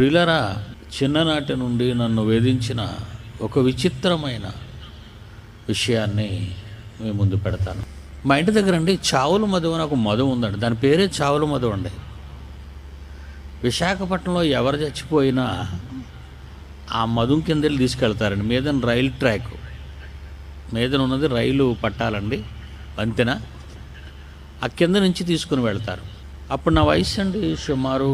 ప్రియులారా, చిన్ననాటి నుండి నన్ను వేధించిన ఒక విచిత్రమైన విషయాన్ని మీ ముందు పెడతాను. మా ఇంటి దగ్గర అండి చావుల మధువు అని ఒక మధువు ఉందండి. దాని పేరే చావుల మధువు అండి. విశాఖపట్నంలో ఎవరు చచ్చిపోయినా ఆ మధువు కింద వెళ్ళి తీసుకెళ్తారండి. మీదన రైలు ట్రాక్ మీదన ఉన్నది రైలు పట్టాలండి, వంతెన. ఆ కింద నుంచి తీసుకుని వెళ్తారు. అప్పుడు నా వయసు అండి సుమారు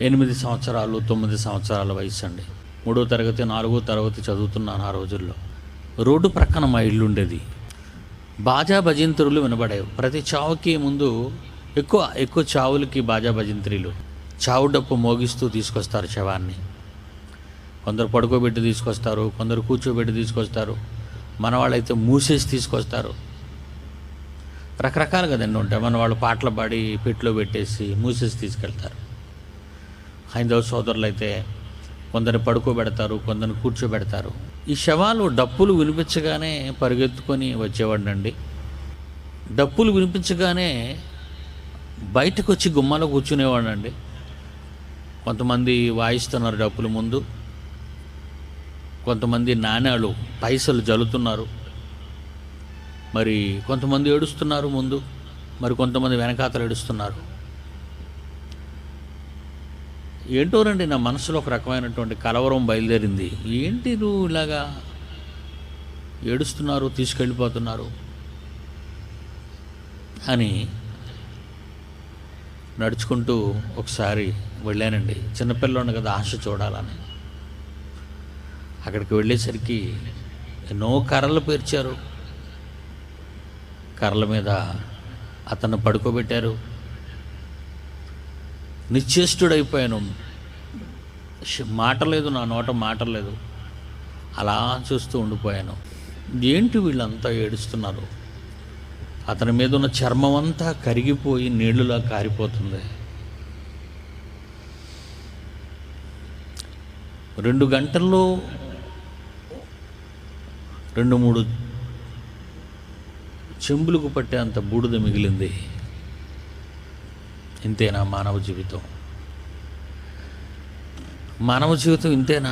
8 సంవత్సరాలు 9 సంవత్సరాల వయసు అండి. 3వ తరగతి 4వ తరగతి చదువుతున్నాను ఆ రోజుల్లో. రోడ్డు ప్రక్కన మా ఇల్లు ఉండేది. బాజా భజంత్రులు వినబడేవి. ప్రతి చావుకి ముందు ఎక్కువ చావులకి బాజా భజంత్రీలు చావు డప్పు మోగిస్తూ తీసుకొస్తారు శవాన్ని. కొందరు పడుకోబెట్టి తీసుకొస్తారు, కొందరు కూర్చోబెట్టి తీసుకొస్తారు, మన వాళ్ళైతే మూసేసి తీసుకొస్తారు. రకరకాలు కదండి ఉంటాయి. మన వాళ్ళు పాటలు పాడి పెట్టులో పెట్టేసి మూసేసి తీసుకెళ్తారు. హైందవ సోదరులు అయితే కొందరిని పడుకోబెడతారు, కొందరిని కూర్చోబెడతారు. ఈ శవాలు డప్పులు వినిపించగానే పరిగెత్తుకొని వచ్చేవాడినండి. డప్పులు వినిపించగానే బయటకు వచ్చి గుమ్మాలో కూర్చునేవాడినండి. కొంతమంది వాయిస్తున్నారు డప్పులు ముందు, కొంతమంది నాణ్యాలు పైసలు జల్లుతున్నారు, మరి కొంతమంది ఏడుస్తున్నారు ముందు, మరి కొంతమంది వెనకాతలు ఏడుస్తున్నారు. ఏంటోనండి నా మనసులో ఒక రకమైనటువంటి కలవరం బయలుదేరింది. ఏంటి నువ్వు ఇలాగా ఏడుస్తున్నారు, తీసుకెళ్ళిపోతున్నారు అని నడుచుకుంటూ ఒకసారి వెళ్ళానండి. చిన్నపిల్లని కదా, ఆశ చూడాలని. అక్కడికి వెళ్ళేసరికి ఎన్నో కర్రలు పేర్చారు. కర్రల మీద అతన్ని పడుకోబెట్టారు. నిశ్చేష్టుడైపోయాను. మాట లేదు, నా నోట మాట లేదు. అలా చూస్తూ ఉండిపోయాను. ఏంటి వీళ్ళంతా ఏడుస్తున్నారు? అతని మీద ఉన్న చర్మం అంతా కరిగిపోయి నీళ్లులా కారిపోతుంది. 2 గంటల్లో 2-3 చెంబులకు పట్టేంత బూడిద మిగిలింది. ఇంతేనా మానవ జీవితం? మానవ జీవితం ఇంతేనా?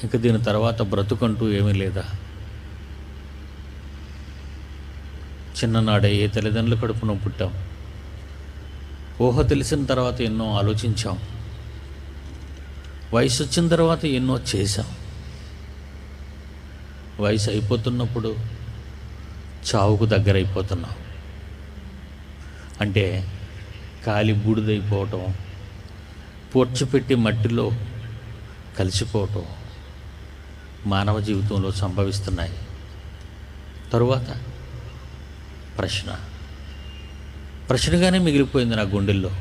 ఇంక దీని తర్వాత బ్రతుకంటూ ఏమీ లేదా? చిన్ననాడే ఏ తల్లిదండ్రుల కడుపున పుట్టాం. ఊహ తెలిసిన తర్వాత ఎన్నో ఆలోచించాం. వయసు వచ్చిన తర్వాత ఎన్నో చేశాం. వయసు అయిపోతున్నప్పుడు చావుకు దగ్గరైపోతున్నాం. అంటే కాలి బూడిదైపోవటం, పూడ్చిపెట్టి మట్టిలో కలిసిపోవటం మానవ జీవితంలో సంభవిస్తున్నాయి. తరువాత ప్రశ్నగానే మిగిలిపోయింది నా గుండెల్లో.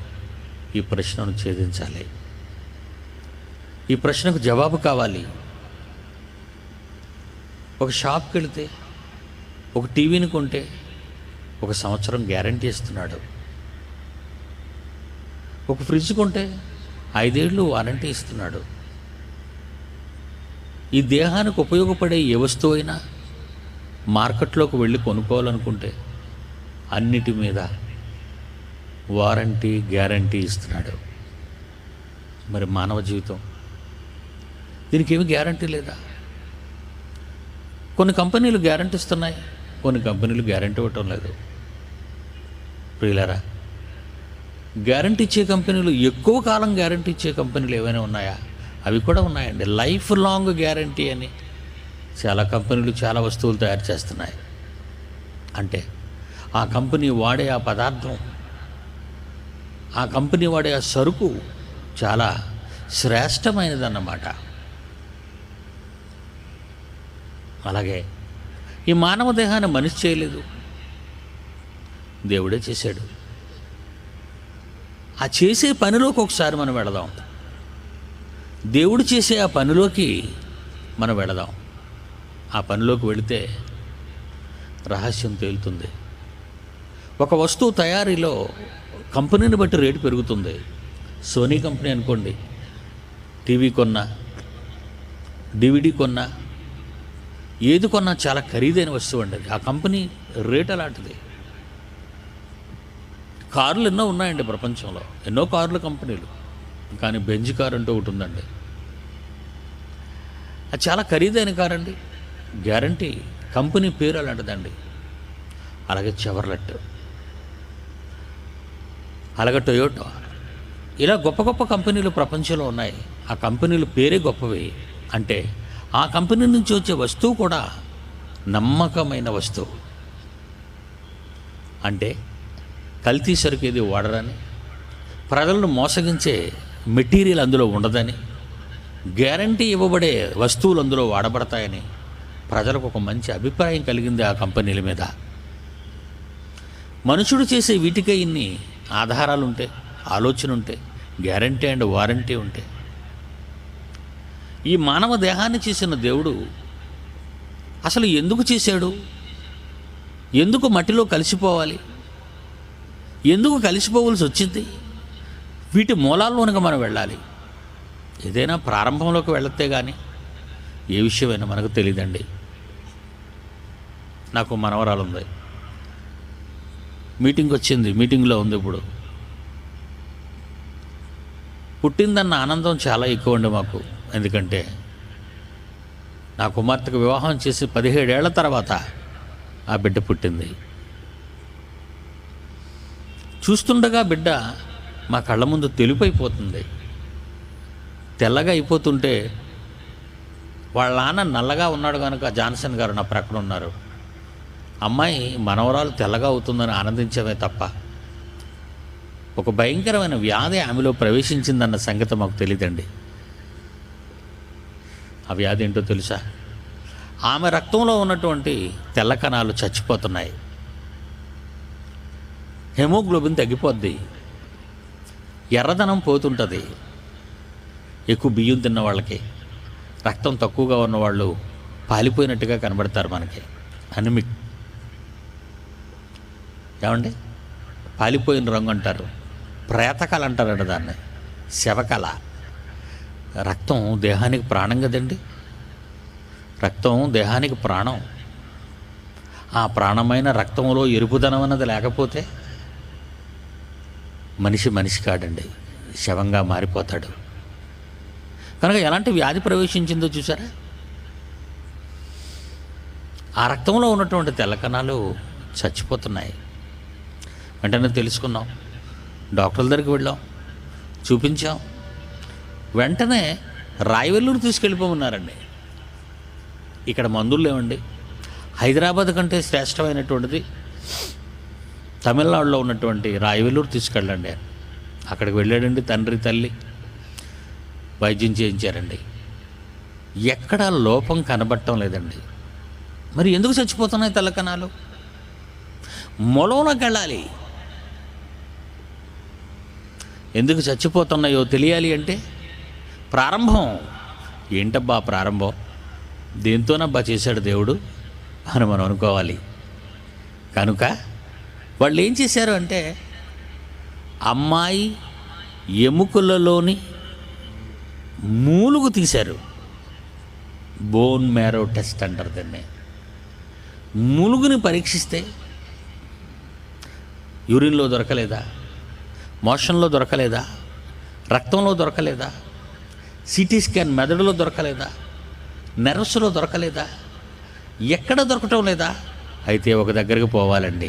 ఈ ప్రశ్నను ఛేదించాలి, ఈ ప్రశ్నకు జవాబు కావాలి. ఒక షాప్కి వెళితే, ఒక టీవీని కొంటే 1 సంవత్సరం గ్యారంటీ ఇస్తున్నాడు. ఒక ఫ్రిడ్జ్ కొంటే 5 ఏళ్ళు వారంటీ ఇస్తున్నాడు. ఈ దేహానికి ఉపయోగపడే ఏ వస్తువు అయినా మార్కెట్లోకి వెళ్ళి కొనుక్కోవాలనుకుంటే అన్నిటి మీద వారంటీ గ్యారంటీ ఇస్తున్నాడు. మరి మానవ జీవితం, దీనికి ఏమి గ్యారంటీ లేదా? కొన్ని కంపెనీలు గ్యారంటీ ఇస్తున్నాయి, కొన్ని కంపెనీలు గ్యారంటీ ఇవ్వటం లేదు. ప్రియులారా, గ్యారంటీ ఇచ్చే కంపెనీలు, ఎక్కువ కాలం గ్యారంటీ ఇచ్చే కంపెనీలు ఏమైనా ఉన్నాయా? అవి కూడా ఉన్నాయండి. లైఫ్ లాంగ్ గ్యారంటీ అని చాలా కంపెనీలు చాలా వస్తువులు తయారు చేస్తున్నాయి. అంటే ఆ కంపెనీ వాడే ఆ పదార్థం, ఆ కంపెనీ వాడే ఆ సరుకు చాలా శ్రేష్టమైనదన్నమాట. అలాగే ఈ మానవ దేహాన్ని మనిషి చేయలేదు, దేవుడే చేశాడు. ఆ చేసే పనిలోకి ఒకసారి మనం వెళదాం. దేవుడు చేసే ఆ పనిలోకి మనం వెళదాం. ఆ పనిలోకి వెళితే రహస్యం తేలుతుంది. ఒక వస్తువు తయారీలో కంపెనీని బట్టి రేటు పెరుగుతుంది. సోనీ కంపెనీ అనుకోండి, టీవీ కొన్నా, డివిడి కొన్నా, ఏది కొన్నా చాలా ఖరీదైన వస్తువు అండి అది. ఆ కంపెనీ రేట్ అలాంటిది. కార్లు ఎన్నో ఉన్నాయండి ప్రపంచంలో, ఎన్నో కార్ల కంపెనీలు. కానీ బెంజ్ కార్ అంటూ ఒకటి ఉందండి. అది చాలా ఖరీదైన కార్ అండి, గ్యారంటీ, కంపెనీ పేరు అలాంటిదండి. అలాగే చెవర్లెట్, అలాగే టొయోటో, ఇలా గొప్ప గొప్ప కంపెనీలు ప్రపంచంలో ఉన్నాయి. ఆ కంపెనీల పేరే గొప్పవి. అంటే ఆ కంపెనీ నుంచి వచ్చే వస్తువు కూడా నమ్మకమైన వస్తువు. అంటే కల్తీ సరుకు ఏది వాడరని, ప్రజలను మోసగించే మెటీరియల్ అందులో ఉండదని, గ్యారంటీ ఇవ్వబడే వస్తువులు అందులో వాడబడతాయని ప్రజలకు ఒక మంచి అభిప్రాయం కలిగింది ఆ కంపెనీల మీద. మనుషుడు చేసే వీటికే ఇన్ని ఆధారాలు ఉంటే, ఆలోచన ఉంటే, గ్యారంటీ అండ్ వారంటీ ఉంటే, ఈ మానవ దేహాన్ని చేసిన దేవుడు అసలు ఎందుకు చేశాడు? ఎందుకు మట్టిలో కలిసిపోవాలి? ఎందుకు కలిసిపోవలసి వచ్చింది? వీటి మూలాల్లోనికి మనం వెళ్ళాలి. ఏదైనా ప్రారంభంలోకి వెళితే కానీ ఏ విషయమైనా మనకు తెలియదండి. నాకు మనవరాలు ఉంది, మీటింగ్ వచ్చింది, మీటింగ్లో ఉంది. ఇప్పుడు పుట్టిందన్న ఆనందం చాలా ఎక్కువ అండి మాకు. ఎందుకంటే నా కుమార్తెకు వివాహం చేసి 17 ఏళ్ల తర్వాత ఆ బిడ్డ పుట్టింది. చూస్తుండగా బిడ్డ మా కళ్ళ ముందు తెలుపైపోతుంది. తెల్లగా అయిపోతుంటే వాళ్ళ నాన్న నల్లగా ఉన్నాడు కనుక జాన్సన్ గారు నా ప్రక్కన ఉన్నారు. అమ్మాయి మనవరాలు తెల్లగా అవుతుందని ఆనందించమే తప్ప ఒక భయంకరమైన వ్యాధి ఆమెలో ప్రవేశించిందన్న సంగతి మాకు తెలియదండి. ఆ వ్యాధి ఏంటో తెలుసా? ఆమె రక్తంలో ఉన్నటువంటి తెల్ల కణాలు చచ్చిపోతున్నాయి. హెమోగ్లోబిన్ తగ్గిపోద్ది, ఎర్రదనం పోతుంటుంది. ఎక్కువ బియ్యం తిన్న వాళ్ళకి, రక్తం తక్కువగా ఉన్నవాళ్ళు పాలిపోయినట్టుగా కనబడతారు మనకి. అనిమిక్ ఏమండి, పాలిపోయిన రంగు అంటారు, ప్రేతకళ అంటారంట దాన్ని, శవకళ. రక్తం దేహానికి ప్రాణం కదండి. రక్తం దేహానికి ప్రాణం. ఆ ప్రాణమైన రక్తంలో ఎరుపుదనం అన్నది లేకపోతే మనిషి కాడండి, శవంగా మారిపోతాడు. కనుక ఎలాంటి వ్యాధి ప్రవేశించిందో చూసారా? ఆ రక్తంలో ఉన్నటువంటి తెల్ల కణాలు చచ్చిపోతున్నాయి. వెంటనే తెలుసుకున్నాం, డాక్టర్ల దగ్గరికి వెళ్ళాం, చూపించాం. వెంటనే రాయవెల్లూరు తీసుకెళ్ళిపోమన్నారండి. ఇక్కడ మందులు లేవండి. హైదరాబాద్ కంటే శ్రేష్టమైనటువంటిది తమిళనాడులో ఉన్నటువంటి రాయవెల్లూరు తీసుకెళ్ళండి. అక్కడికి వెళ్ళాడండి. తండ్రి తల్లి వైద్యం చేయించారండి. ఎక్కడా లోపం కనబడటం లేదండి. మరి ఎందుకు చచ్చిపోతున్నాయి తెల్ల కణాలు? మూలంలోకి వెళ్ళాలి. ఎందుకు చచ్చిపోతున్నాయో తెలియాలి అంటే ప్రారంభం ఏంటబ్బా? ప్రారంభం దేంతోనబ్బా చేశాడు దేవుడు అని మనం అనుకోవాలి. కనుక వాళ్ళు ఏం చేశారు అంటే, అమ్మాయి ఎముకలలోని మూలుగు తీశారు. బోన్ మ్యారో టెస్ట్ అంటారు దాన్ని. మూలుగుని పరీక్షిస్తే యూరిన్లో దొరకలేదా? మోషన్లో దొరకలేదా? రక్తంలో దొరకలేదా? సిటీ స్కాన్ మెదడులో దొరకలేదా? నెర్వ్స్లో దొరకలేదా? ఎక్కడ దొరకటం లేదా? అయితే ఒక దగ్గరికి పోవాలండి.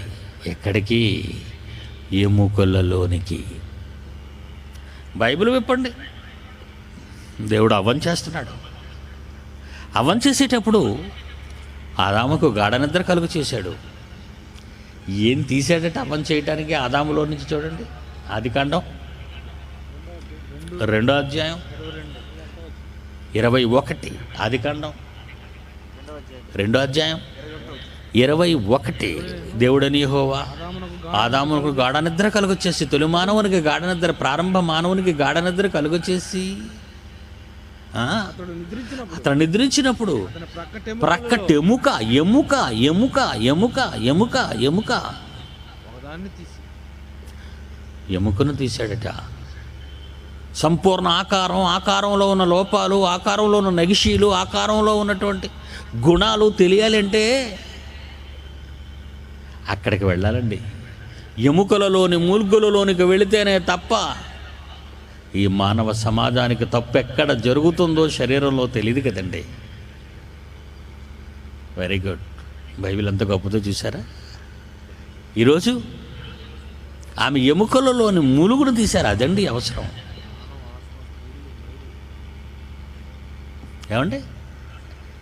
ఎక్కడికి? ఎముకలలోనికి. బైబిల్ విప్పండి. దేవుడు అవ్వం చేస్తున్నాడు. అవ్వం చేసేటప్పుడు ఆదాముకు గాఢ నిద్ర కలుగు చేశాడు. ఏం తీసాడట అవ్వం చేయటానికి ఆదాములో నుంచి? చూడండి, ఆదికాండం 2వ అధ్యాయం 21. ఆదికాండం 2వ అధ్యాయం 21. దేవుడని యెహోవా ఆదామునకు గాఢ నిద్ర కలుగొచ్చేసి, తొలి మానవునికి గాఢ నిద్ర, ప్రారంభ మానవునికి గాఢ నిద్ర కలుగొచ్చేసి అతను నిద్రించినప్పుడు ప్రక్కటి ఎముకను తీశాడట. సంపూర్ణ ఆకారంలో ఉన్న లోపాలు, ఆకారంలో ఉన్న నగిషీలు, ఆకారంలో ఉన్నటువంటి గుణాలు తెలియాలి అంటే అక్కడికి వెళ్ళాలండి. ఎముకలలోని మూల్గులలోనికి వెళితేనే తప్ప ఈ మానవ సమాజానికి తప్పు ఎక్కడ జరుగుతుందో శరీరంలో తెలియదు కదండి. Very good. బైబిల్ ఎంత గొప్పదో చూసారా? ఈరోజు ఆమె ఎముకలలోని మూలుగును తీశారు. అదండి అవసరం. ఏమండి,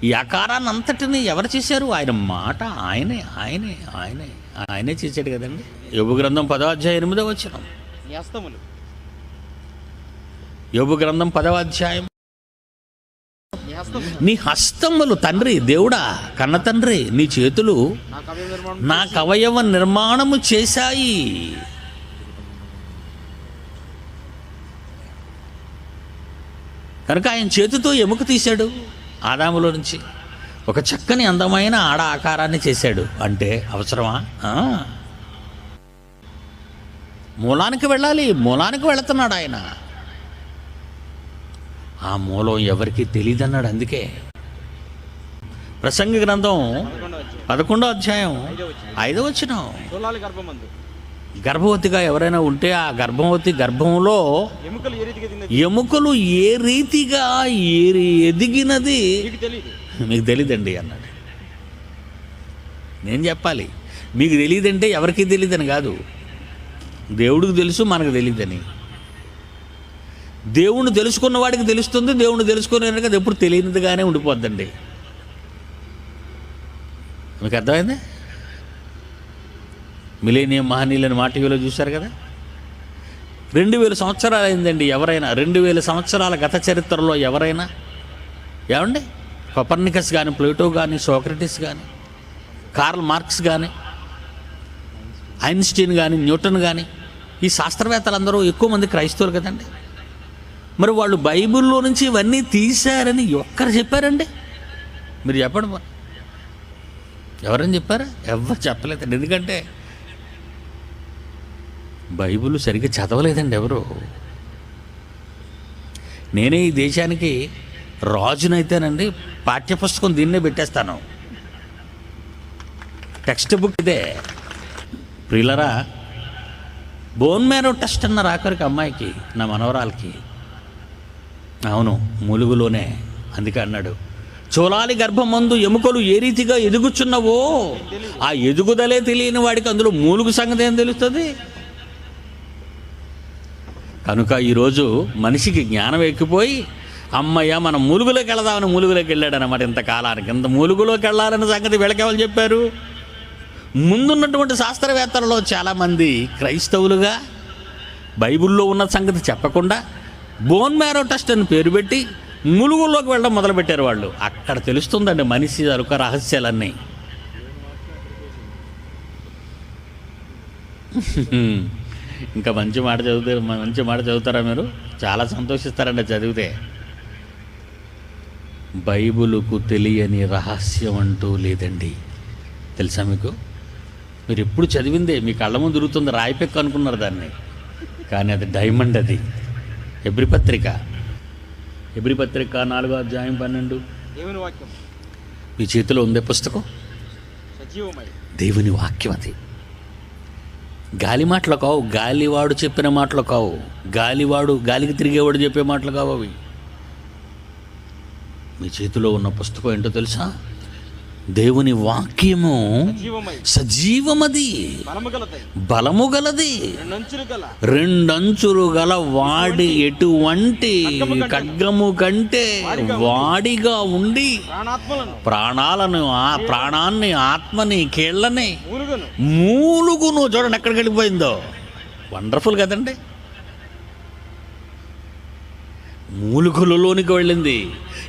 ఈ ఆకారాన్ని అంతటిని ఎవరు చేశారు? ఆయన మాట ఆయనే ఆయనే ఆయనే ఆయనే చేశాడు కదండి. యోబు గ్రంథం 10వ అధ్యాయం 8వ వచనం. యోబు గ్రంథం 10వ అధ్యాయం. నీ హస్తములు తండ్రి, దేవుడా కన్న తండ్రి, నీ చేతులు నాకు అవయవ నిర్మాణము చేశాయి. కనుక ఆయన చేతితో ఎముక తీశాడు ఆదాములో నుంచి. ఒక చక్కని అందమైన ఆడ ఆకారాన్ని చేశాడు. అంటే అవసరమా? మూలానికి వెళ్ళాలి. మూలానికి వెళుతున్నాడు ఆయన. ఆ మూలం ఎవరికి తెలియదన్నాడు. అందుకే ప్రసంగి గ్రంథం 11వ అధ్యాయం 5వ వచనం. గర్భవతిగా ఎవరైనా ఉంటే ఆ గర్భవతి గర్భంలో ఎముకలు ఏ రీతిగా ఎదిగినది మీకు తెలియదండి అన్నాడు. నేను చెప్పాలి, మీకు తెలియదంటే ఎవరికి తెలియదని కాదు, దేవుడికి తెలుసు, మనకు తెలియదని. దేవుణ్ణి తెలుసుకున్న వాడికి తెలుస్తుంది, దేవుణ్ణి తెలుసుకునే అది ఎప్పుడు తెలియనిదిగానే ఉండిపోద్దండి. మీకు అర్థమైంది? మిలేనియం మహనీయులని మా టీవీలో చూశారు కదా. 2000 సంవత్సరాలు అయిందండి. ఎవరైనా 2000 సంవత్సరాల గత చరిత్రలో ఎవరైనా ఏమండి కొపర్నికస్ కానీ, ప్లేటో కానీ, సోక్రటిస్ కానీ, కార్ల్ మార్క్స్ కానీ, ఐన్స్టీన్ కానీ, న్యూటన్ కానీ, ఈ శాస్త్రవేత్తలందరూ ఎక్కువ మంది క్రైస్తవులు కదండి. మరి వాళ్ళు బైబిల్లో నుంచి ఇవన్నీ తీశారని ఒక్కరు చెప్పారండి? మీరు చెప్పండి. ఎవరని చెప్పారా? ఎవరు చెప్పలేదండి. ఎందుకంటే బైబిల్ సరిగ్గా చదవలేదండి ఎవరు. నేనే ఈ దేశానికి రాజునైతేనండి పాఠ్యపుస్తకం దీన్నే పెట్టేస్తాను. టెక్స్ట్ బుక్ ఇదే. ప్రియులరా, బోన్ మ్యారో టెస్ట్ అన్నారు ఆఖరికి అమ్మాయికి, నా మనవరాలకి. అవును, మూలుగులోనే. అందుకే అన్నాడు, చోలాలి గర్భమందు ఎముకలు ఏ రీతిగా ఎదుగుచున్నవో ఆ ఎదుగుదలే తెలియని వాడికి అందులో మూలుగు సంగతి ఏం తెలుస్తుంది? కనుక ఈరోజు మనిషికి జ్ఞానం ఎక్కిపోయి, అమ్మయ్య మనం మూలుగులోకి వెళదామని మూలుగులోకి వెళ్ళాడు అన్నమాట. ఇంతకాలానికి ఇంత మూలుగులోకి వెళ్ళాలన్న సంగతి వీళ్ళకెవరు చెప్పారు? ముందున్నటువంటి శాస్త్రవేత్తలలో చాలామంది క్రైస్తవులుగా బైబిల్లో ఉన్న సంగతి చెప్పకుండా బోన్ మ్యారో టెస్ట్ అని పేరు పెట్టి ములుగుల్లోకి వెళ్ళడం మొదలుపెట్టారు వాళ్ళు. అక్కడ తెలుస్తుందండి మనిషి యొక్క రహస్యాలన్నీ. ఇంకా మంచి మాట చదువుతారా మీరు? చాలా సంతోషిస్తారండి చదివితే. బైబిలుకు తెలియని రహస్యం అంటూ లేదండి. తెలుసా మీకు? మీరు ఎప్పుడు చదివిందే మీ కళ్ళ ముందు దొరుకుతుంది. రాయిపెక్కు అనుకున్నారు దాన్ని, కానీ అది డైమండ్. అది హెబ్రీ పత్రిక 4వ అధ్యాయం 12. మీ చేతిలో ఉందే పుస్తకం, దేవుని వాక్యం. అది గాలి మాటలు కావు, గాలివాడు చెప్పిన మాటలు కావు, గాలికి తిరిగేవాడు చెప్పే మాటలు కావు అవి. మీ చేతిలో ఉన్న పుస్తకం ఏంటో తెలుసా? దేవుని వాక్యము సజీవమది, బలము గలది, రెండంచులు గల వాడి ఎటువంటి ఖడ్గము కంటే వాడిగా ఉండి ప్రాణాన్ని, ఆత్మని, కీళ్ళని మూలుగును. చూడండి ఎక్కడికి వెళ్ళిపోయిందో. వండర్ఫుల్ కదండి. మూలుగులలోనికి వెళ్ళింది.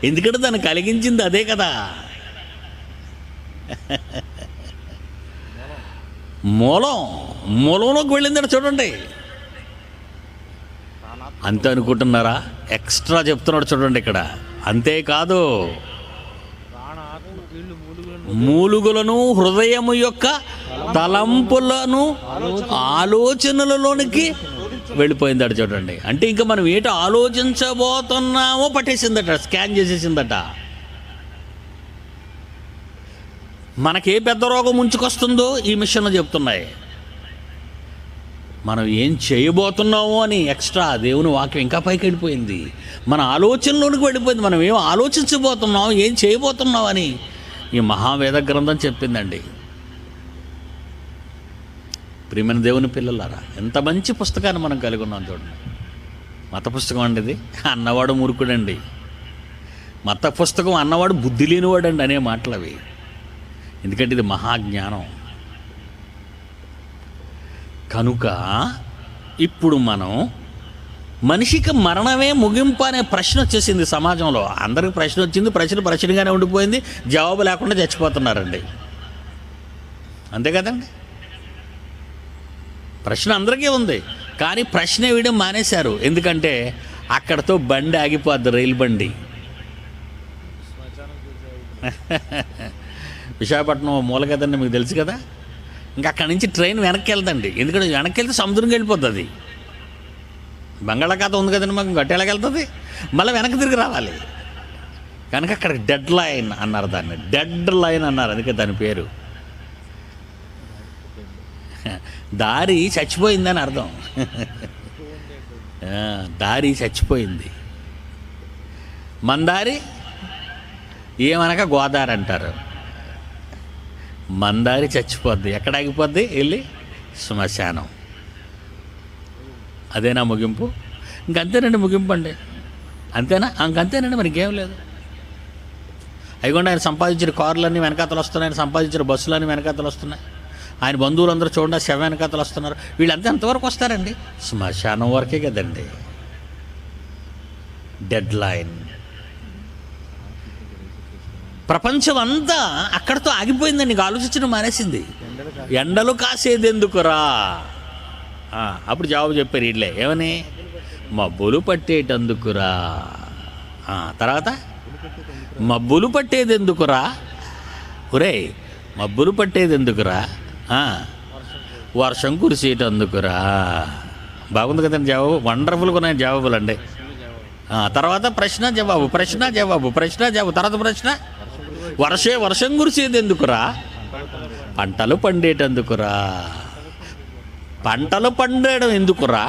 ఎందుకంటే దాన్ని కలిగించింది అదే కదా. మూలంలోకి వెళ్ళిందని చూడండి. అంతే అనుకుంటున్నారా? ఎక్స్ట్రా చెప్తున్నాడు చూడండి ఇక్కడ. అంతేకాదు, మూలుగులను, హృదయము యొక్క తలంపులను, ఆలోచనలలోనికి వెళ్ళిపోయిందట చూడండి. అంటే ఇంకా మనం ఏంటో ఆలోచించబోతున్నామో పట్టేసిందట, స్కాన్ చేసేసిందట. మనకే పెద్ద రోగం ముంచుకొస్తుందో ఈ మిషన్లు చెప్తున్నాయి. మనం ఏం చేయబోతున్నామో అని ఎక్స్ట్రా దేవుని వాక్యం ఇంకా పైకి వెళ్ళిపోయింది. మన ఆలోచనలోనికి వెళ్ళిపోయింది. మనం ఏం ఆలోచించబోతున్నాం, ఏం చేయబోతున్నాం అని ఈ మహావేద గ్రంథం చెప్పిందండి. ప్రియమైన దేవుని పిల్లలారా, ఎంత మంచి పుస్తకాన్ని మనం కలిగి ఉన్నాం చూడండి. మత పుస్తకం అండి ఇది. అన్నవాడు మూర్ఖుడండి, మత పుస్తకం అన్నవాడు బుద్ధి లేనివాడండి అనే మాటలు అవి. ఎందుకంటే ఇది మహాజ్ఞానం. కనుక ఇప్పుడు మనం మనిషికి మరణమే ముగింపు అనే ప్రశ్న వచ్చేసింది సమాజంలో. అందరికి ప్రశ్న వచ్చింది, ప్రశ్నగానే ఉండిపోయింది, జవాబు లేకుండా చచ్చిపోతున్నారండి. అంతే కదండి, ప్రశ్న అందరికీ ఉంది, కానీ ప్రశ్న వేయడం మానేశారు. ఎందుకంటే అక్కడతో బండి ఆగిపోద్ది, రైలు బండి. విశాఖపట్నం మూల కదండి, మీకు తెలుసు కదా. ఇంకా అక్కడి నుంచి ట్రైన్ వెనక్కి వెళ్తండి. ఎందుకంటే వెనక్కి వెళ్తే సముద్రంకి వెళ్ళిపోతుంది. బంగాళాఖాతం ఉంది కదండి, మాకు గట్టి ఎలాగ వెళ్తుంది, మళ్ళీ వెనక్కి తిరిగి రావాలి. కనుక అక్కడ డెడ్ లైన్ అన్నారు, దాన్ని డెడ్ లైన్ అన్నారు. అందుకే దాని పేరు. దారి చచ్చిపోయిందని అర్థం. దారి చచ్చిపోయింది. మన దారి ఏమనక గోదావరి అంటారు. మందారి చచ్చిపోద్ది. ఎక్కడ ఆగిపోద్ది? వెళ్ళి శ్మశానం. అదేనా ముగింపు? ఇంకంతేనండి ముగింపు అండి. అంతేనా? ఇంకంతేనండి, మరి ఇంకేం లేదు. అయిగోండి, ఆయన సంపాదించిన కార్లన్నీ వెనకాతలు వస్తున్నాయి, ఆయన సంపాదించిన బస్సులన్నీ వెనకాతలు వస్తున్నాయి, ఆయన బంధువులందరూ చూడండి శవ వెనకాతలు వస్తున్నారు. వీళ్ళంతా ఎంతవరకు వస్తారండి? శ్మశానం వరకే కదండి. Dead line. ప్రపంచం అంతా అక్కడితో ఆగిపోయిందని నీకు ఆలోచించడం మానేసింది. ఎండలు కాసేదెందుకురా? అప్పుడు జవాబు చెప్పారు వీళ్ళే. ఏమని? మబ్బులు పట్టేటందుకురా. తర్వాత మబ్బులు పట్టేదెందుకురా? ఒరే, మబ్బులు పట్టేదెందుకురా? వర్షం కురిసేటందుకురా. బాగుంది కదండి జవాబు. వండర్ఫుల్గా ఉన్నాయి జవాబులు అండి. తర్వాత ప్రశ్న జవాబు, ప్రశ్న జవాబు, ప్రశ్న జవాబు. తర్వాత ప్రశ్న, వర్షం కురిసేది ఎందుకురా? పంటలు పండేటందుకురా. పంటలు పండేయడం ఎందుకురా?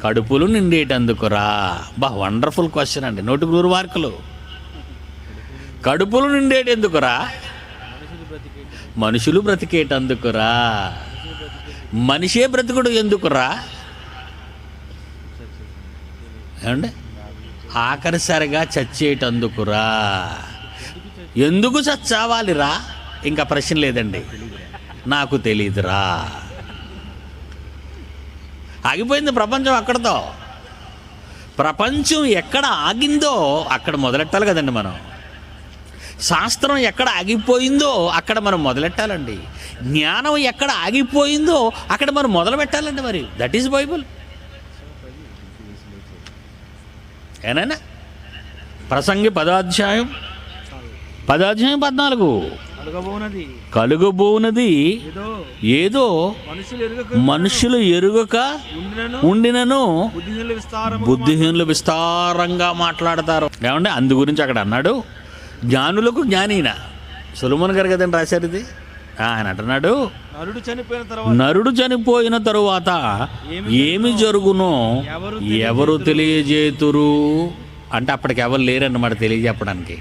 కడుపులు నిండేటందుకురా. వండర్ఫుల్ క్వశ్చన్ అండి, 100 మార్కులు. కడుపులు నిండేటెందుకురా? మనుషులు బ్రతికేటందుకురా. మనిషే బ్రతుకుడు ఎందుకురా? ఏమండి? ఆఖరిసరిగా చచ్చేటందుకురా. ఎందుకు చచ్చావాలిరా? ఇంకా ప్రశ్న లేదండి. నాకు తెలీదురా. ఆగిపోయింది ప్రపంచం అక్కడతో. ప్రపంచం ఎక్కడ ఆగిందో అక్కడ మొదలెట్టాలి కదండి మనం. శాస్త్రం ఎక్కడ ఆగిపోయిందో అక్కడ మనం మొదలెట్టాలండి. జ్ఞానం ఎక్కడ ఆగిపోయిందో అక్కడ మనం మొదలు పెట్టాలండి. మరి దట్ ఈజ్ బైబుల్. ఏనైనా ప్రసంగి 10వ అధ్యాయం 14. కలుగబోనది ఏదో మనుషులు ఎరుగక ఉండినను బుద్ధిహీనులు విస్తారంగా మాట్లాడతారు. ఏమంటే అందు గురించి అక్కడ అన్నాడు, జ్ఞానులకు జ్ఞానిన సొలొమోను గారు కదండి రాశారు ఇది. ఆయన అంటున్నాడు, నరుడు చనిపోయిన తరువాత ఏమి జరుగునో ఎవరు తెలియజేతురు. అంటే అప్పటికి ఎవరు లేరన్నమాట తెలియజెప్పడానికి.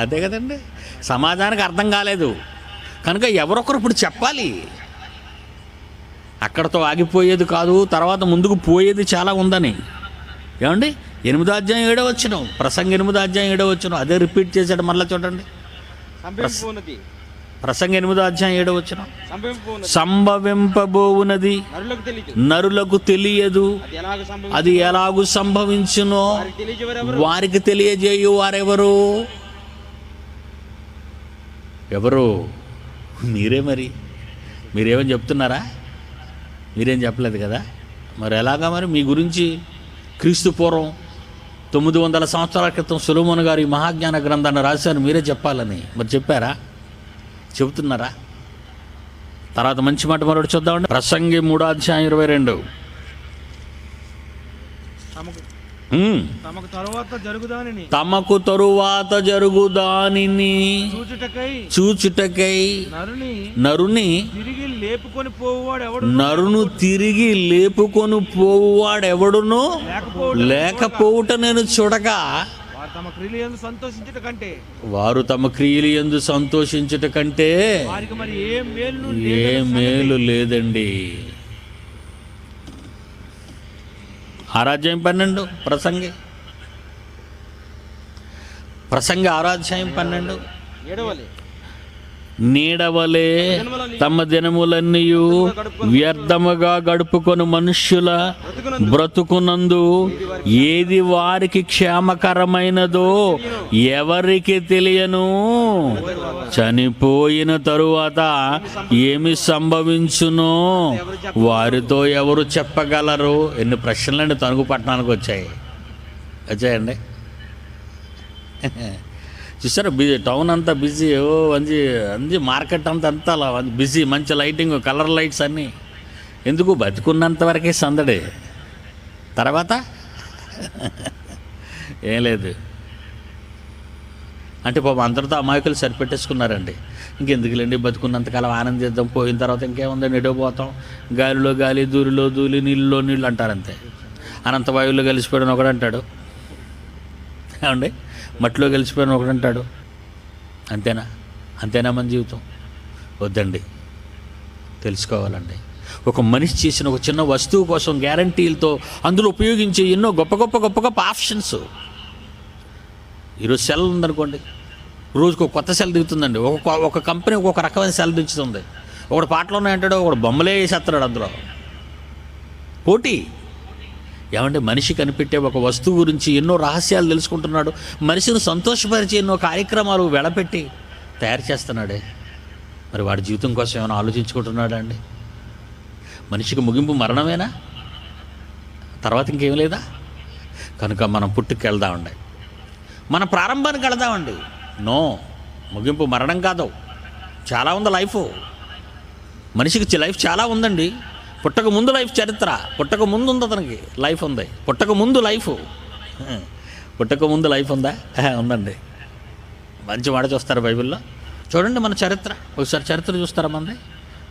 అదే కదండి, సమాజానికి అర్థం కాలేదు కనుక ఎవరొకరు ఇప్పుడు చెప్పాలి. అక్కడతో ఆగిపోయేది కాదు, తర్వాత ముందుకు పోయేది చాలా ఉందని. ఏమండి 8వ అధ్యాయం 7వ వచనం, ప్రసంగి 8వ అధ్యాయం 7వ వచనం అదే రిపీట్ చేశాడు. మళ్ళీ చూడండి, ప్రసంగి 8వ అధ్యాయం 7వ వచనం, సంభవింపబోవునది నరులకు తెలియదు, అది ఎలాగు సంభవించునో వారికి తెలియజేయు వారెవరు? ఎవరు? మీరే. మరి మీరేమని చెప్తున్నారా? మీరేం చెప్పలేదు కదా. మరి ఎలాగా? మరి మీ గురించి క్రీస్తు పూర్వం 900 సంవత్సరాల క్రితం సొలొమోను గారు ఈ మహాజ్ఞాన గ్రంథాన్ని రాశారు, మీరే చెప్పాలని. మరి చెప్పారా? చెబుతున్నారా? తర్వాత మంచి మాట మరొకటి చూద్దామండి. ప్రసంగి 3వ అధ్యాయం 22. తమకు తమకు తరువాత జరుగుదానిని చూచుటకై నరుని నరును తిరిగి లేపుకొని పోవువాడెవడును లేకపోవుట నేను చూడగా వారు తమ క్రియలు యందు సంతోషించుట కంటే ఏ మేలు లేదండి. ఆరాధ్యాయం 12 ప్రసంగి ఆరాధ్యాయం 12 నీడవలే తమ దినములన్నీయు వ్యర్థముగా గడుపుకొని మనుష్యుల బ్రతుకునందు ఏది వారికి క్షేమకరమైనదో ఎవరికి తెలియను. చనిపోయిన తరువాత ఏమి సంభవించునో వారితో ఎవరు చెప్పగలరు. ఎన్ని ప్రశ్నలండి తణుకు పట్టణానికి వచ్చాయండి. చూసారా, టౌన్ అంతా బిజీ, మంచి మార్కెట్ అంతా అలా బిజీ, మంచి లైటింగ్, కలర్ లైట్స్ అన్నీ. ఎందుకు? బతుకున్నంత వరకే సందడి, తర్వాత ఏం లేదు. అంటే పాపం అందరితో అమాయకులు సరిపెట్టేసుకున్నారండి. ఇంకెందుకులేండి, బతుకున్నంతకాలం ఆనందిద్దాం, పోయిన తర్వాత ఇంకేముందండి, ఎడోపోతాం, గాలిలో గాలి, దూరిలో దూలి, నీళ్ళలో నీళ్ళు అంటారంతే. అనంత వాయువులో కలిసిపోయాడని ఒకడు అంటాడు, ఏమండి, మట్టిలో కలిసిపోయిన ఒకడు అంటాడు. అంతేనా మన జీవితం? వద్దండి, తెలుసుకోవాలండి. ఒక మనిషి చేసిన ఒక చిన్న వస్తువు కోసం గ్యారంటీలతో అందులో ఉపయోగించే ఎన్నో గొప్ప ఆప్షన్స్. ఈరోజు సెల్ ఉందనుకోండి, రోజుకు కొత్త సెల్ దిగుతుందండి. ఒక కంపెనీ ఒక్కొక్క రకమైన సెల్ దించుతుంది. ఒకడు పాటలు ఉన్నాయంటాడు, ఒకడు బొమ్మలే వేసేస్తున్నాడు, అందులో పోటీ. ఏమంటే మనిషి కనిపెట్టే ఒక వస్తువు గురించి ఎన్నో రహస్యాలు తెలుసుకుంటున్నాడు. మనిషిని సంతోషపరిచే ఎన్నో కార్యక్రమాలు వెలపెట్టి తయారు చేస్తున్నాడే. మరి వాడి జీవితం కోసం ఏమైనా ఆలోచించుకుంటున్నాడా అండి? మనిషికి ముగింపు మరణమేనా? తర్వాత ఇంకేం లేదా? కనుక మనం పుట్టుకు వెళ్దామండి, మన ప్రారంభానికి వెళదామండి. నో, ముగింపు మరణం కాదు, చాలా ఉంది లైఫ్. మనిషికి లైఫ్ చాలా ఉందండి. పుట్టక ముందు లైఫ్ చరిత్ర, పుట్టక ముందు ఉంది, అతనికి లైఫ్ ఉంది. పుట్టక ముందు లైఫ్ ఉందా? ఉందండి. మంచి మాట చూస్తారు బైబిల్లో. చూడండి మన చరిత్ర, ఒకసారి చరిత్ర చూస్తారా మనది?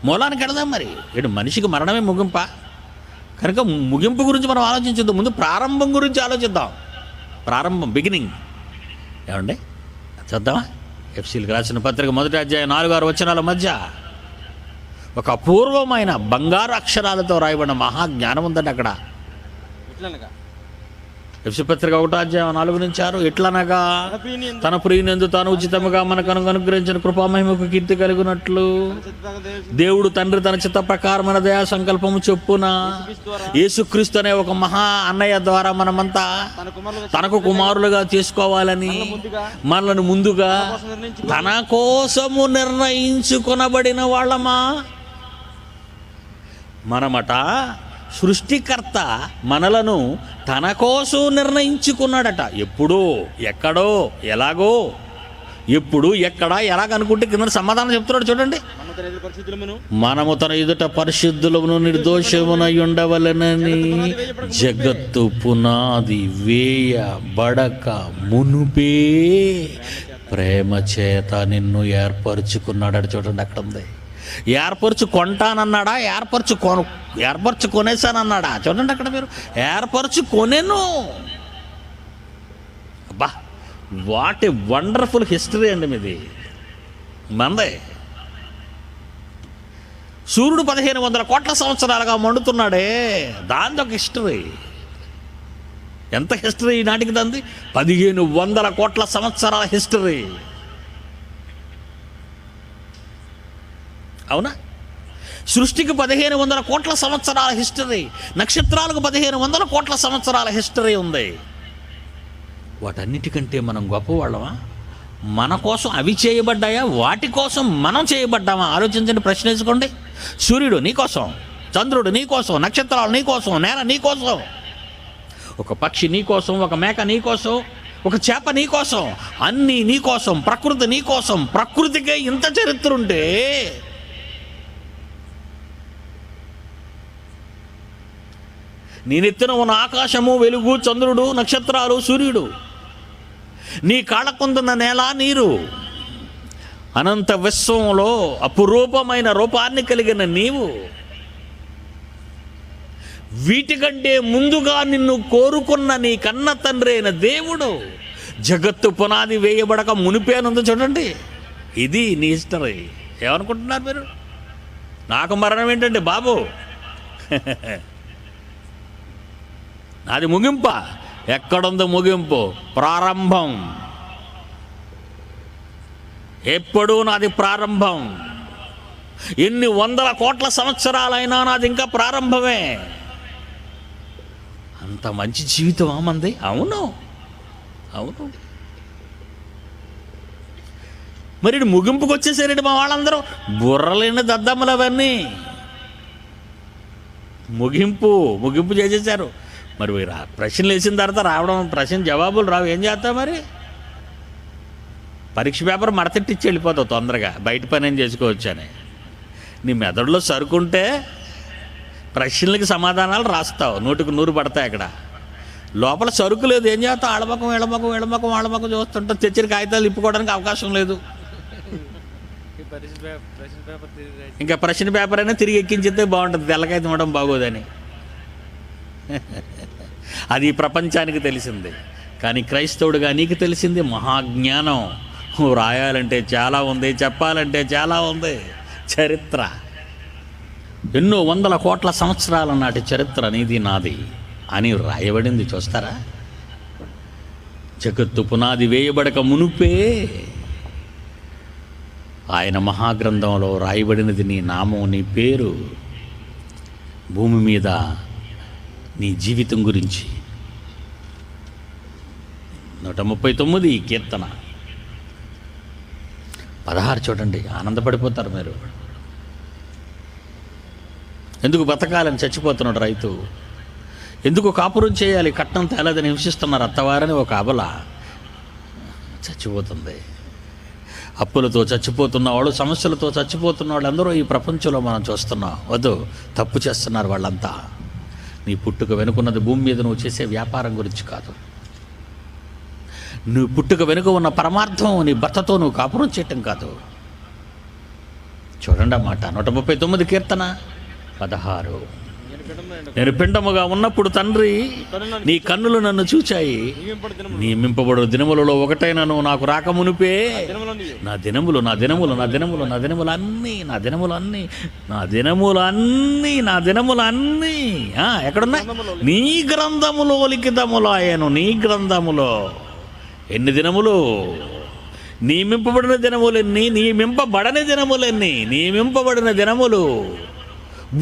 మూలానికి వెళదాం. మరి ఇటు మనిషికి మరణమే ముగింపా? కనుక ముగింపు గురించి మనం ఆలోచించద్దు, ముందు ప్రారంభం గురించి ఆలోచిద్దాం. ప్రారంభం, బిగినింగ్. ఏమండి చూద్దామా? ఎఫ్సీలకు రాసిన పత్రిక 1వ అధ్యాయం 4-6 వచనాల మధ్య ఒక అపూర్వమైన బంగారు అక్షరాలతో రాయబడిన మహాజ్ఞానం ఉందండి అక్కడ. ఎఫెసీ పత్రిక 1వ అధ్యాయం 4-6. ఎట్లనగా తన ప్రియునందు తాను ఉచితముగా మనకు అనుగ్రహించిన కృపామహిమకు కీర్తి కలుగునట్లు దేవుడు తండ్రి తన చిత్త ప్రకారమైన దయా సంకల్పము చొప్పున యేసుక్రీస్తు అనే ఒక మహా అన్నయ్య ద్వారా మనమంతా తనకు కుమారులుగా చేసుకోవాలని మనల్ని ముందుగా తన కోసము నిర్ణయించుకొనబడిన వాళ్ళమా. మనమట సృష్టికర్త మనలను తన కోసం నిర్ణయించుకున్నాడట. ఎప్పుడో, ఎక్కడో, ఎలాగో, ఎప్పుడు, ఎక్కడ, ఎలాగనుకుంటే కింద సమాధానం చెప్తున్నాడు చూడండి. మనము తన ఎదుట పరిశుద్ధులమును నిర్దోషమునై ఉండవలెనని జగత్తు పునాది వేయబడక మునుపే ప్రేమ చేత నిన్ను ఏర్పరచుకున్నాడట. చూడండి అక్కడ ఉంది. ఏర్పరచుకుంటానన్నాడా? ఏర్పరచుకొనేసానన్నాడా? చూడండి అక్కడ మీరు, ఏర్పరచుకొనేను. అబ్బా, వాట్ ఏ వండర్ఫుల్ హిస్టరీ అండి మీది, మందే. సూర్యుడు 1500 కోట్ల సంవత్సరాలుగా మండుతున్నాడే, దాంతో ఒక హిస్టరీ. ఎంత హిస్టరీ నాటికి దాంది? 1500 కోట్ల సంవత్సరాల హిస్టరీ. అవునా? సృష్టికి 1500 కోట్ల సంవత్సరాల హిస్టరీ, నక్షత్రాలకు 1500 కోట్ల సంవత్సరాల హిస్టరీ ఉంది. వాటన్నిటికంటే మనం గొప్పవాళ్ళమా? మన కోసం అవి చేయబడ్డాయా? వాటి కోసం మనం చేయబడ్డామా? ఆలోచించండి, ప్రశ్న వేసుకోండి. సూర్యుడు నీకోసం, చంద్రుడు నీకోసం, నక్షత్రాలు నీకోసం, నేల నీకోసం, ఒక పక్షి నీకోసం, ఒక మేక నీకోసం, ఒక చేప నీకోసం, అన్నీ నీకోసం, ప్రకృతి నీకోసం. ప్రకృతికే ఇంత చరిత్ర ఉంటే నీ నెత్తిన ఉన్న ఆకాశము, వెలుగు, చంద్రుడు, నక్షత్రాలు, సూర్యుడు, నీ కాళ్ళకుందున్న నేల, నీరు, అనంత విశ్వంలో అపురూపమైన రూపాన్ని కలిగిన నీవు, వీటికంటే ముందుగా నిన్ను కోరుకున్న నీ కన్న తండ్రి అయిన దేవుడు జగత్తు పునాది వేయబడక మునిపేనుంది. చూడండి, ఇది నీ హిస్టరీ. ఏమనుకుంటున్నారు మీరు? నాకు మరణం ఏంటండి బాబు? నాది ముగింప. ఎక్కడుంది ముగింపు? ప్రారంభం. ఎప్పుడూ నాది ప్రారంభం. ఎన్ని వందల కోట్ల సంవత్సరాలైనా నాది ఇంకా ప్రారంభమే. అంత మంచి జీవితమా మంది? అవును, అవును. మరి ముగింపుకు వచ్చేసారండి మా వాళ్ళందరూ. బుర్రలేని దద్దమ్మలు అవన్నీ. ముగింపు చేసేసారు. మరి ప్రశ్నలు వేసిన తర్వాత రావడం, ప్రశ్న జవాబులు రావు, ఏం చేస్తావు మరి? పరీక్ష పేపర్ మడతెట్టిచ్చి వెళ్ళిపోతావు తొందరగా, బయట పని ఏం చేసుకోవచ్చు అని. నీ మెదడులో సరుకుంటే ప్రశ్నలకి సమాధానాలు రాస్తావు, 100కి 100 పడతాయి. అక్కడ లోపల సరుకు లేదు, ఏం చేస్తావు? ఆళ్ళమకం చూస్తుంటావు. తెచ్చిన కాగితాలు ఇప్పుకోవడానికి అవకాశం లేదు. ఇంకా ప్రశ్న పేపర్ అయినా తిరిగి ఎక్కించితే బాగుంటుంది, తెల్లకాయ తినడం బాగోదని. అది ప్రపంచానికి తెలిసింది. కానీ క్రైస్తవుడిగా నీకు తెలిసింది మహాజ్ఞానం. రాయాలంటే చాలా ఉంది, చెప్పాలంటే చాలా ఉంది. చరిత్ర, ఎన్నో వందల కోట్ల సంవత్సరాల నాటి చరిత్ర నీది నాది అని రాయబడింది. చూస్తారా? జగత్తు పునాది వేయబడక మునుపే ఆయన మహాగ్రంథంలో రాయబడినది నీ నామం, నీ పేరు, భూమి మీద నీ జీవితం గురించి. 139 కీర్తన 16 చూడండి, ఆనందపడిపోతారు మీరు. ఎందుకు బతకాలని చచ్చిపోతున్నాడు రైతు? ఎందుకు కాపురం చేయాలి, కట్నం తేలేదని హింసిస్తున్నారు అత్తవారని ఒక అబల చచ్చిపోతుంది. అప్పులతో చచ్చిపోతున్న వాళ్ళు, సమస్యలతో చచ్చిపోతున్న వాళ్ళు అందరూ ఈ ప్రపంచంలో మనం చూస్తున్నాం. వద్దు, తప్పు చేస్తున్నారు వాళ్ళంతా. నీ పుట్టుక వెనుకున్నది భూమి మీద నువ్వు చేసే వ్యాపారం గురించి కాదు. నువ్వు పుట్టుక వెనుక ఉన్న పరమార్థం నీ భర్తతో నువ్వు కాపురం చేయటం కాదు. చూడండి అన్నమాట. 139 కీర్తన 16. నేను పిండముగా ఉన్నప్పుడు తండ్రి నీ కన్నులు నన్ను చూచాయి. నియమింపబడు దినములలో ఒకటైనను నాకు రాకమునిపే నా దినములు అన్నీ ఎక్కడున్నాయి? నీ గ్రంథములో లిఖితములాయను. నీ గ్రంథములో ఎన్ని దినములు? నియమింపబడిన దినములెన్ని, నియమింపబడని దినములెన్ని? నియమింపబడిన దినములు,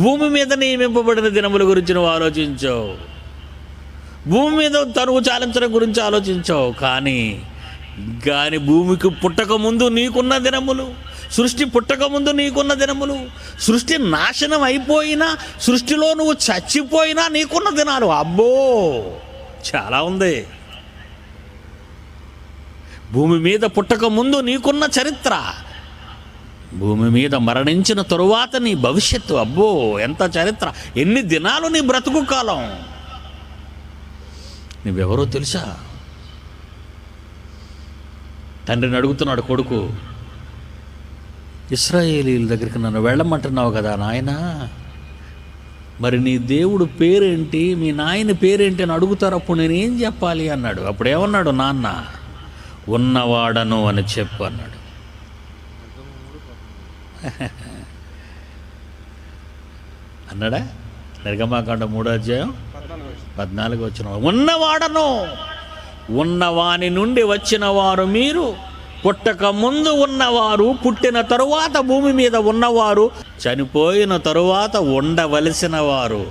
భూమి మీద నియమింపబడిన దినముల గురించి నువ్వు ఆలోచించావు. భూమి మీద తరువు చాలించడం గురించి ఆలోచించావు. కానీ భూమికి పుట్టక ముందు నీకున్న దినములు, సృష్టి పుట్టక ముందు నీకున్న దినములు, సృష్టి నాశనం అయిపోయినా, సృష్టిలో నువ్వు చచ్చిపోయినా నీకున్న దినాలు, అబ్బో చాలా ఉంది. భూమి మీద పుట్టక ముందు నీకున్న చరిత్ర, భూమి మీద మరణించిన తరువాత నీ భవిష్యత్తు, అబ్బో ఎంత చరిత్ర! ఎన్ని దినాలు నీ బ్రతుకు కాలం! నువ్వెవరో తెలుసా? తండ్రిని అడుగుతున్నాడు కొడుకు, ఇశ్రాయేలీయుల దగ్గరికి నన్ను వెళ్ళమంటున్నావు కదా నాయనా, మరి నీ దేవుడు పేరేంటి, మీ నాయన పేరేంటి అని అడుగుతారు. అప్పుడు నేనేం చెప్పాలి అన్నాడు. అప్పుడు ఏమన్నాడు నాన్న? ఉన్నవాడను అని చెప్పు అన్నాడు. అన్నాడా? నిర్గమాకాండం 3:14 ఉన్నవాడను, ఉన్నవాని నుండి వచ్చిన వారు మీరు, పుట్టక ముందు ఉన్నవారు, పుట్టిన తరువాత భూమి మీద ఉన్నవారు, చనిపోయిన తరువాత ఉండవలసిన వారు.